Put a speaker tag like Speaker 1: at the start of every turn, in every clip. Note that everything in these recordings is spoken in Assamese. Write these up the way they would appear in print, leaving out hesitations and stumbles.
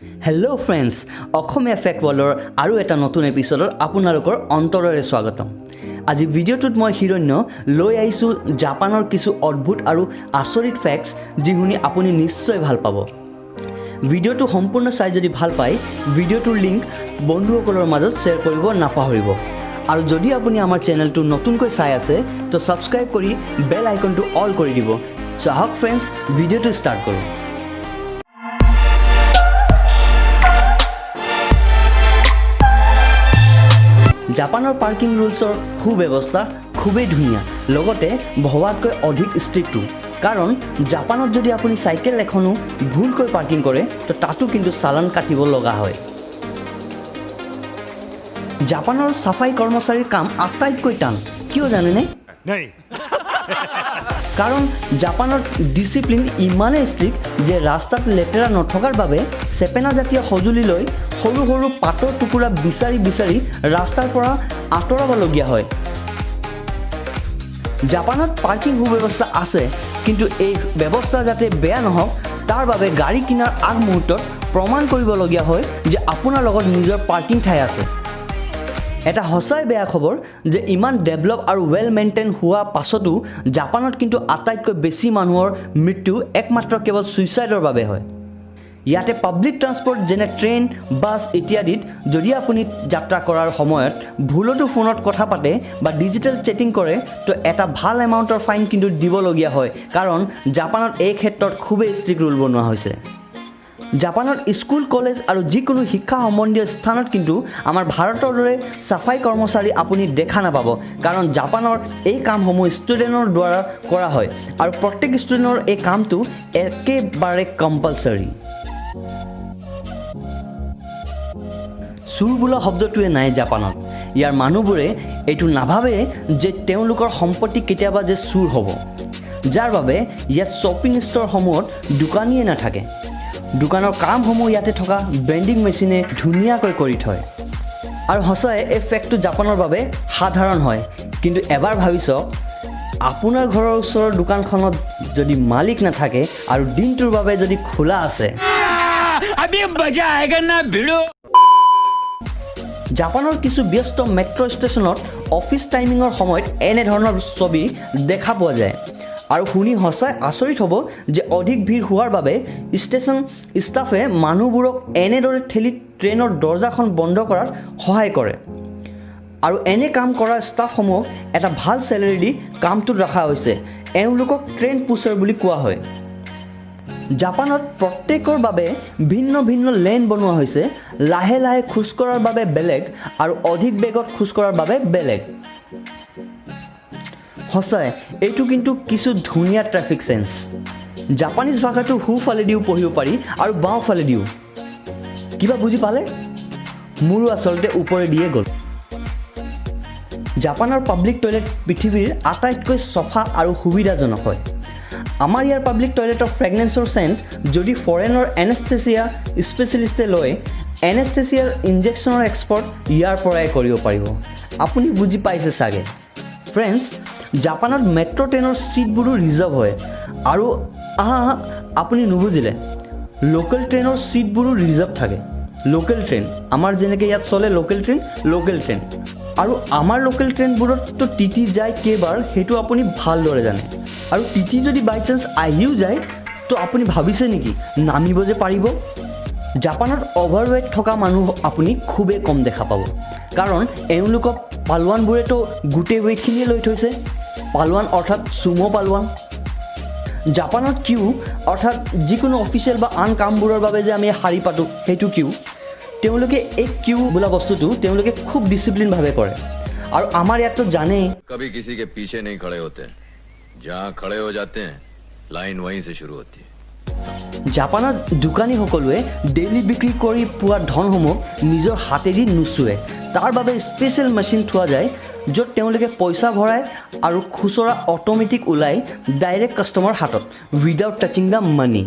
Speaker 1: Hello friends, Axomia Fact Wallor আৰু এটা নতুন এপিসোডৰ আপোনালোকৰ অন্তৰৰে স্বাগতম। আজি ভিডিওটোত মই হিৰণ্য লৈ আহিছো জাপানৰ কিছু অদ্ভুত আৰু আচৰিত ফ্যাক্টস যি শুনি আপুনি নিশ্চয় ভাল পাব। ভিডিওটো সম্পূৰ্ণ চাই যদি ভাল পায়, ভিডিওটোৰ লিংক বন্ধুসকলৰ মাজত শ্বেয়াৰ কৰিব নাপাহৰিব। আৰু যদি আপুনি আমাৰ চেনেলটো নতুনকৈ চাই আছে, তো সাবস্ক্ৰাইব কৰি বেল আইকনটো অল কৰি দিব। সো আহক ফ্ৰেন্ডস, ভিডিওটো ষ্টাৰ্ট কৰোঁ। জাপানৰ পাৰ্কিং ৰুলছৰ সুব্যৱস্থা খুবেই ধুনীয়া, লগতে ভবাতকৈ অধিক ষ্ট্ৰিক্টো। কাৰণ জাপানত যদি আপুনি চাইকেল এখনো ভুলকৈ পাৰ্কিং কৰে, তো তাতো কিন্তু চালান কাটিব লগা হয়। জাপানৰ সাফাই কৰ্মচাৰীৰ কাম আটাইতকৈ টান, কিয় জানেনে? কাৰণ জাপানৰ ডিচিপ্লিন ইমানেই ষ্ট্ৰিক্ট যে ৰাস্তাত লেতেৰা নথকাৰ বাবে চেপেনা জাতীয় সঁজুলি লৈ সৰু সৰু পাতৰ টুকুৰা বিচাৰি ৰাস্তাৰ পৰা আঁতৰাবলগীয়া হয়। জাপানত পাৰ্কিং সুব্যৱস্থা আছে, কিন্তু এই ব্যৱস্থা যাতে বেয়া নহওক তাৰ বাবে গাড়ী কিনাৰ আগমুহূৰ্তত প্ৰমাণ কৰিবলগীয়া হয় যে আপোনাৰ লগত নিজৰ পাৰ্কিং ঠাই আছে। এটা সঁচাই বেয়া খবৰ যে ইমান ডেভেলপ আৰু ৱেল মেইনটেইন হোৱা পাছতো জাপানত কিন্তু আটাইতকৈ বেছি মানুহৰ মৃত্যু একমাত্ৰ কেৱল সুইচাইডৰ বাবে হয়। ইয়াতে পাব্লিক ট্ৰান্সপৰ্ট যেনে ট্ৰেইন, বাছ ইত্যাদিত যদি আপুনি যাত্ৰা কৰাৰ সময়ত ভুলতো ফোনত কথা পাতে বা ডিজিটেল চেটিং কৰে, তো এটা ভাল এমাউণ্টৰ ফাইন কিন্তু দিবলগীয়া হয়। কাৰণ জাপানত এই ক্ষেত্ৰত খুবেই ষ্ট্ৰিক্ট ৰুল বনোৱা হৈছে। জাপানত স্কুল, কলেজ আৰু যিকোনো শিক্ষা সম্বন্ধীয় স্থানত কিন্তু আমাৰ ভাৰতৰ দৰে সাফাই কৰ্মচাৰী আপুনি দেখা নাপাব। কাৰণ জাপানৰ এই কামসমূহ ষ্টুডেণ্টৰ দ্বাৰা কৰা হয় আৰু প্ৰত্যেক ষ্টুডেণ্টৰ এই কামটো একেবাৰে কম্পালচৰি। চুৰ বোলা শব্দটোৱে নাই জাপানত। ইয়াৰ মানুহবোৰে এইটো নাভাবে যে তেওঁলোকৰ সম্পত্তি কেতিয়াবা যে চুৰ হ'ব, যাৰ বাবে ইয়াত শ্বপিং ষ্ট'ৰসমূহত দোকানীয়ে নাথাকে। দোকানৰ কামসমূহ ইয়াতে থকা বেণ্ডিং মেচিনে ধুনীয়াকৈ কৰি থয়। আৰু সঁচাই এই ফেক্টটো জাপানৰ বাবে সাধাৰণ হয়। কিন্তু এবাৰ ভাবি চাওক, আপোনাৰ ঘৰৰ ওচৰৰ দোকানখনত যদি মালিক নাথাকে আৰু দিনটোৰ বাবে যদি খোলা আছে, জাপানৰ কিছু ব্যস্ত মেট্ৰ' ষ্টেচনত অফিচ টাইমিঙৰ সময়ত এনেধৰণৰ ছবি দেখা পোৱা যায়। আৰু শুনি সঁচাই আচৰিত হ'ব যে অধিক ভিৰ হোৱাৰ বাবে ষ্টেচন ষ্টাফে মানুহবোৰক এনেদৰে ঠেলি ট্ৰেইনৰ দৰ্জাখন বন্ধ কৰাত সহায় কৰে। আৰু এনে কাম কৰা ষ্টাফসমূহক এটা ভাল চেলেৰি দি কামটোত ৰখা হৈছে। এওঁলোকক ট্ৰেইন পুচাৰ বুলি কোৱা হয়। জাপানত প্ৰত্যেকৰ বাবে ভিন্ন ভিন্ন লেন বনোৱা হৈছে। লাহে লাহে খোজকঢ়াৰ বাবে বেলেগ আৰু অধিক বেগত খোজকঢ়াৰ বাবে বেলেগ। সঁচাই এইটো কিন্তু কিছু ধুনীয়া ট্ৰেফিক চেন্স। জাপানীজ ভাষাটো সোঁফালেদিও পঢ়িব পাৰি আৰু বাওঁফালেদিও। কিবা বুজি পালে? মোৰো আচলতে ওপৰেদিয়ে গ'ল। জাপানৰ পাব্লিক টয়লেট পৃথিৱীৰ আটাইতকৈ চফা আৰু সুবিধাজনক হয়। আমাৰ ইয়াৰ পাব্লিক টয়লেটৰ ফ্ৰেগনেন্সৰ চেণ্ট যদি ফৰেনৰ এনেস্থেচিয়া স্পেচিয়েলিষ্টে লয়, এনেস্থেচিয়াৰ ইনজেকশ্যনৰ এক্সপাৰ্ট ইয়াৰ পৰাই কৰিব পাৰিব। আপুনি বুজি পাইছে চাগে। ফ্ৰেণ্ডছ, জাপানত মেট্ৰ' ট্ৰেইনৰ ছিটবোৰো ৰিজাৰ্ভ হয়। আৰু আপুনি নুবুজিলে, লোকেল ট্ৰেইনৰ ছিটবোৰো ৰিজাৰ্ভ থাকে। লোকেল ট্ৰেইন আমাৰ যেনেকৈ ইয়াত চলে লোকেল ট্ৰেইন। আৰু আমাৰ লোকেল ট্ৰেইনবোৰততো টিটি যায় কেইবাৰ সেইটো আপুনি ভালদৰে জানে। আৰু টিটি যদি বাই চান্স আহিও যায়, তো আপুনি ভাবিছে নেকি নামিব যে পাৰিব? জাপানত অভাৰৱেট থকা মানুহ আপুনি খুবেই কম দেখা পাব। কাৰণ এওঁলোকক পালোৱানবোৰেতো গোটেই ৱেইটখিনিয়ে লৈ থৈছে। পালোৱান অৰ্থাৎ চুমো পালোৱান। জাপানত কিউ অৰ্থাৎ যিকোনো অফিচিয়েল বা আন কামবোৰৰ বাবে যে আমি শাৰী পাতোঁ, সেইটো কিউ। তেওঁলোকে এই কিউ বোলা বস্তুটো তেওঁলোকে খুব ডিচিপ্লিনভাৱে কৰে। আৰু আমাৰ ইয়াততো জানেই,
Speaker 2: कभी किसी के पीछे नहीं खड़े होते, जहाँ खड़े हो जाते हैं लाइन वहीं से शुरू होती है।
Speaker 1: জাপানত দোকানীসকলে ডেইলি বিক্ৰী কৰি পোৱা ধনসমূহ নিজৰ হাতেদি নুচুৱে। তাৰ বাবে স্পেচিয়েল মেচিন থোৱা যায়, য'ত তেওঁলোকে পইচা ভৰায় আৰু খুচৰা অট'মেটিক ওলাই ডাইৰেক্ট কাষ্টমাৰ হাতত, without touching the money.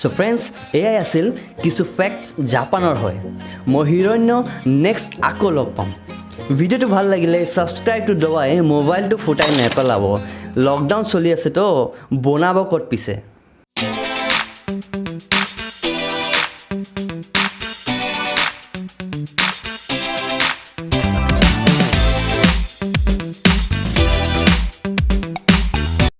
Speaker 1: So' friends, এয়াই আছিল কিছু ফেক্টছ জাপানৰ হয়। মই হিৰণ্য, নেক্সট আকৌ লগ পাম। ভিডিঅ'টো ভাল লাগিলে ছাবস্ক্ৰাইবটো দবাই মোবাইলটো ফুটাই নেপেলাব। লকডাউন চলি আছেতো, বনাব ক'ত পিছে। ধন্যবাদ।